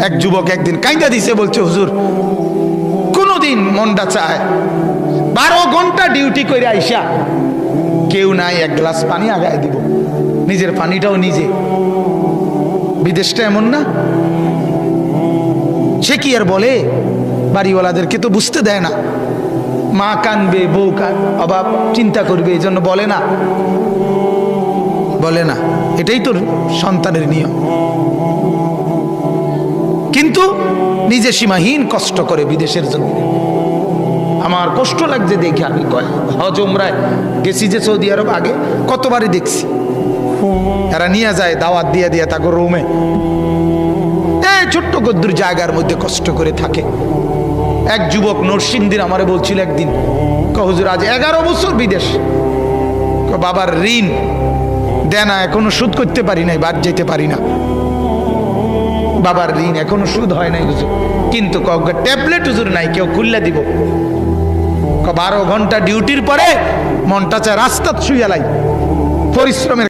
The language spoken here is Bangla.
এক যুবক একদিন কাইন্দা দিছে, বলছে হুজুর কোনদিন মনটা চায় 12 ঘন্টা ডিউটি করে আইসা কেউ নাই, এক গ্লাস পানি আগায় দিব, নিজের পানিটাও নিজে। বিদেশটা এমন না? সে কি আর বলে, বাড়িওয়ালাদেরকে তো বুঝতে দেয় না, মা কানবে, বউ অভাব চিন্তা করবে, এই জন্য বলে না, বলে না। এটাই তো সন্তানের নিয়ম। কিন্তু নিজে সীমাহীন কষ্ট করে বিদেশের জন্য। আমার কষ্ট লাগছে দেখে, আমি হজ উমরায় গেছি যে সৌদি আরব, আগে কতবারই দেখছি, এরা নিয়ে যায় দাওয়াত দিয়ে দিয়ে তাকে রুমে, এই ছোট্ট গদ্দুর জায়গার মধ্যে কষ্ট করে থাকে। এক যুবক নরসিংদীর আমারে বলছিল একদিন, হুজুর আজ 11 বছর বিদেশ, বাবার ঋণ দেনা এখনো শোধ করতে পারি নাই, বাদ যেতে পারি না, বাবার ঋণ এখনো শোধ হয় নাই হুজুর, কিন্তু ট্যাবলেট হুজুর নাই, কেউ খুললে দিব। 12 ঘন্টা ডিউটির পরে মনটা চায় রাস্তা শুয়ে লাই, পরিশ্রমের